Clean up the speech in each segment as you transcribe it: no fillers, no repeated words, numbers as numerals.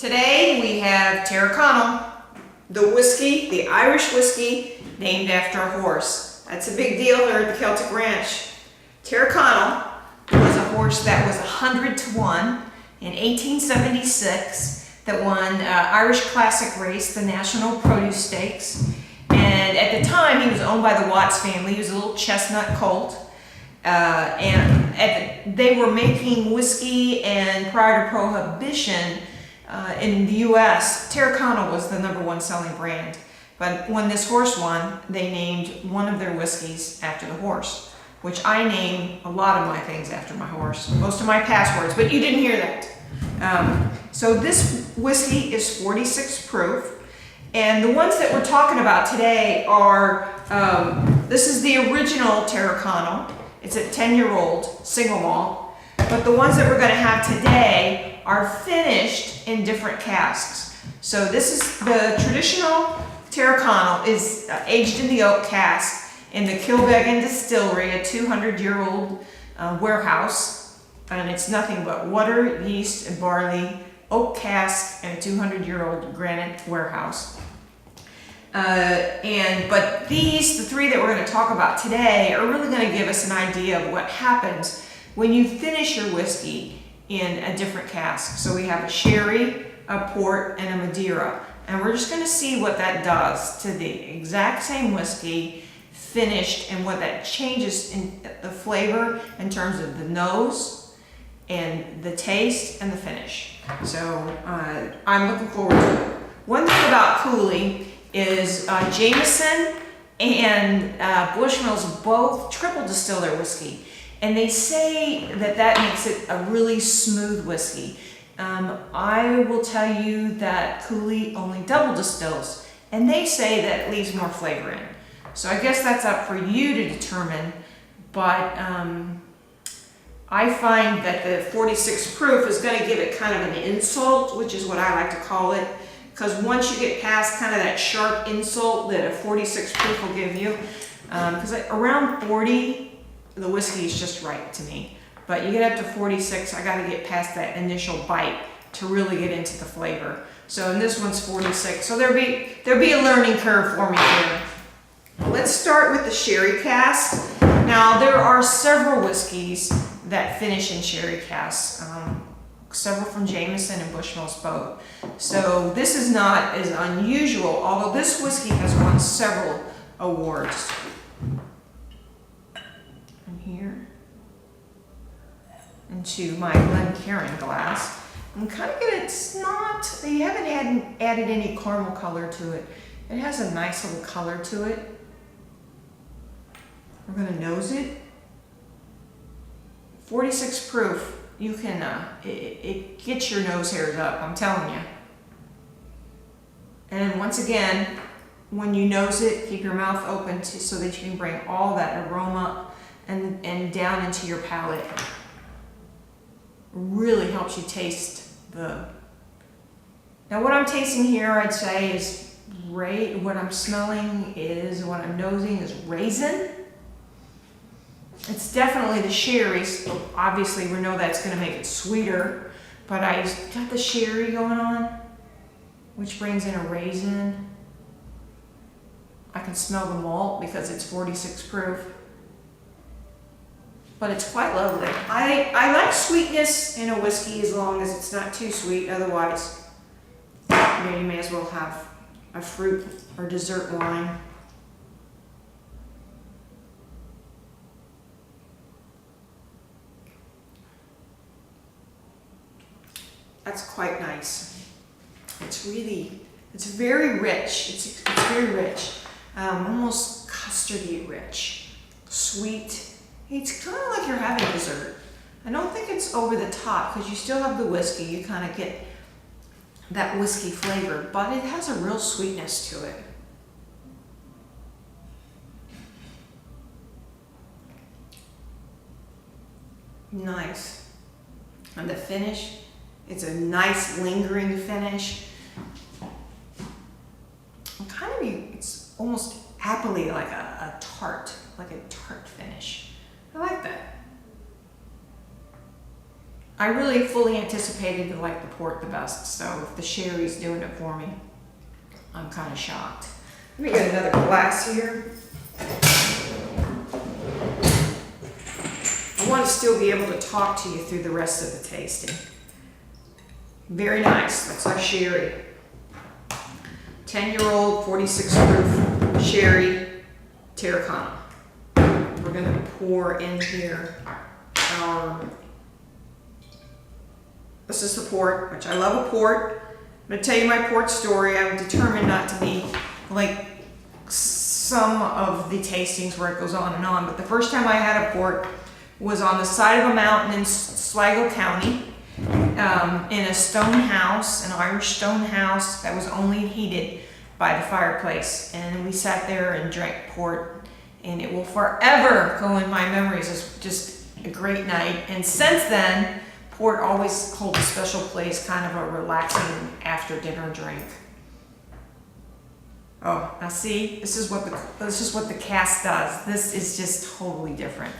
Today we have Tyrconnell, the whiskey, the Irish whiskey named after a horse. That's a big deal here at the Celtic Ranch. Tyrconnell was a horse that was 100 to 1 in 1876 that won Irish Classic race, the National Produce Stakes. And at the time he was owned by the Watts family. He was a little chestnut colt. They were making whiskey, and prior to Prohibition in the U.S., Tyrconnell was the #1 selling brand. But when this horse won, they named one of their whiskeys after the horse, which I name a lot of my things after my horse, most of my passwords, but you didn't hear that. So this whiskey is 46 proof, and the ones that we're talking about today are, this is the original Tyrconnell. It's a 10-year-old single malt, but the ones that we're going to have today are finished in different casks. So this is the traditional Tyrconnell is aged in the oak cask in the Kilbeggan Distillery, a 200-year-old warehouse, and it's nothing but water, yeast, and barley, oak cask, and a 200-year-old granite warehouse. But the three that we're going to talk about today are really going to give us an idea of what happens when you finish your whiskey in a different cask. So we have a sherry, a port, and a Madeira. And we're just going to see what that does to the exact same whiskey finished and what that changes in the flavor in terms of the nose and the taste and the finish. So I'm looking forward to it. One thing about Cooley is Jameson and Bushmills both triple distill their whiskey. And they say that that makes it a really smooth whiskey. I will tell you that Cooley only double distills, and they say that it leaves more flavor in. So I guess that's up for you to determine, but I find that the 46 proof is going to give it kind of an insult, which is what I like to call it, because once you get past kind of that sharp insult that a 46 proof will give you, because around 40, the whiskey is just right to me. But you get up to 46, I got to get past that initial bite to really get into the flavor. So, and this one's 46, so there'll be a learning curve for me here. Let's start with the sherry cask. Now, there are several whiskeys that finish in sherry casks, several from Jameson and Bushmills both. So this is not as unusual, although this whiskey has won several awards. And here, into my Glencairn glass. I'm kind of getting, it's not, they haven't added any caramel color to it. It has a nice little color to it. We're going to nose it. 46 proof. You can, it gets your nose hairs up, I'm telling you. And once again, when you nose it, keep your mouth open so that you can bring all that aroma and down into your palate. Really helps you taste the... Now what I'm tasting here, I'd say is, what I'm smelling is, what I'm nosing is raisin. It's definitely the sherry, so obviously we know that's going to make it sweeter, but I got the sherry going on, which brings in a raisin. I can smell the malt because it's 46 proof, but it's quite lovely. I like sweetness in a whiskey as long as it's not too sweet, otherwise you may as well have a fruit or dessert wine. That's quite nice. It's very rich. It's very rich. Almost custardy rich. Sweet. It's kind of like you're having dessert. I don't think it's over the top because you still have the whiskey. You kind of get that whiskey flavor, but it has a real sweetness to it. Nice. And the finish. It's a nice lingering finish. It's almost appley, like a tart finish. I like that. I really fully anticipated to like the port the best, so if the sherry's doing it for me, I'm kind of shocked. Let me get another glass here. I want to still be able to talk to you through the rest of the tasting. Very nice. That's our sherry. 10-year-old, 46 proof sherry, Tyrconnell. We're going to pour in here this is the port, which I love a port. I'm going to tell you my port story. I'm determined not to be like some of the tastings where it goes on and on, but the first time I had a port was on the side of a mountain in Sligo County, in a stone house, an Irish stone house that was only heated by the fireplace. And we sat there and drank port, and it will forever go in my memories as just a great night. And since then, port always holds a special place, kind of a relaxing after dinner drink. Oh, now see, this is what the cask does. This is just totally different.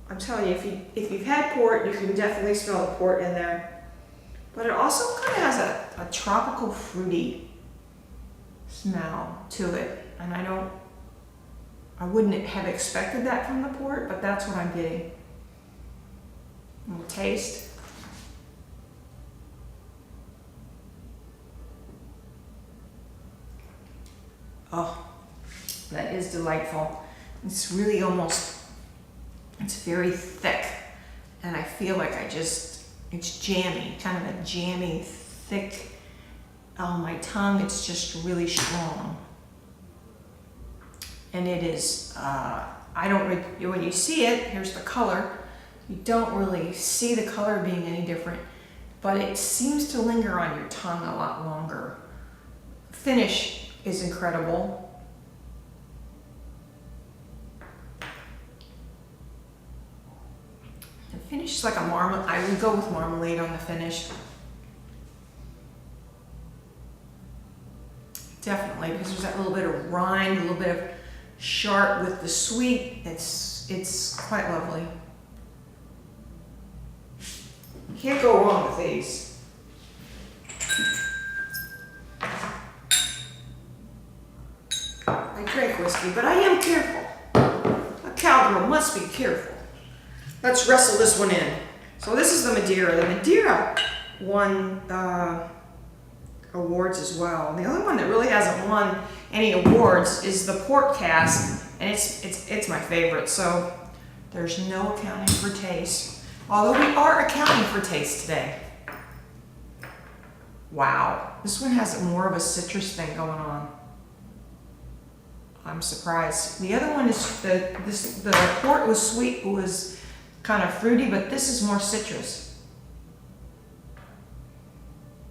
I'm telling you, if you've had port, you can definitely smell the port in there. But it also kind of has a tropical fruity smell to it. And I wouldn't have expected that from the port, but that's what I'm getting. We'll taste. Oh, that is delightful. It's really it's very thick, and I feel like it's jammy, kind of a jammy, thick, on my tongue, it's just really strong. And it is, when you see it, here's the color, you don't really see the color being any different, but it seems to linger on your tongue a lot longer. Finish is incredible. The finish is like a marmalade. I would go with marmalade on the finish. Definitely, because there's that little bit of rind, a little bit of sharp with the sweet. It's quite lovely. Can't go wrong with these. I drink whiskey, but I am careful. A cowgirl must be careful. Let's wrestle this one in. So this is the Madeira. The Madeira won awards as well. And the only one that really hasn't won any awards is the port cask, and it's my favorite. So there's no accounting for taste, although we are accounting for taste today. Wow, this one has more of a citrus thing going on. I'm surprised. The other one is the port was sweet, it was kind of fruity, but this is more citrus.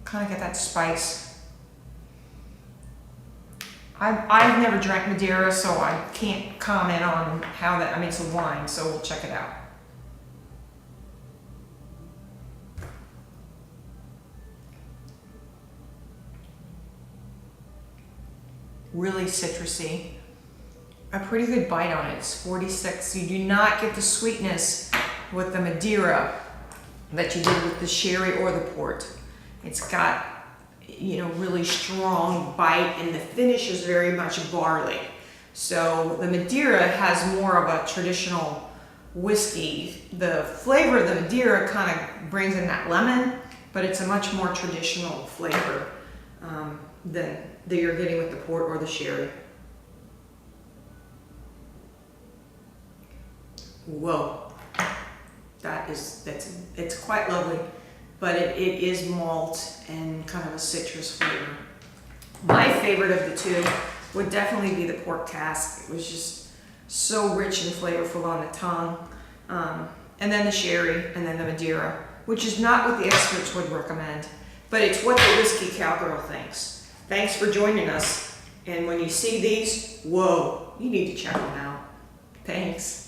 Kind of get that spice. I've never drank Madeira, so I can't comment on how that, it's a wine, so we'll check it out. Really citrusy. A pretty good bite on it. It's 46. You do not get the sweetness with the Madeira that you did with the sherry or the port. It's got, really strong bite, and the finish is very much barley. So the Madeira has more of a traditional whiskey. The flavor of the Madeira kind of brings in that lemon, but it's a much more traditional flavor than that you're getting with the port or the sherry. Whoa, it's quite lovely, but it is malt and kind of a citrus flavor. My favorite of the two would definitely be the port cask. It was just so rich and flavorful on the tongue. And then the sherry, and then the Madeira, which is not what the experts would recommend, but it's what the Whiskey Cowgirl thinks. Thanks for joining us. And when you see these, whoa, you need to check them out. Thanks.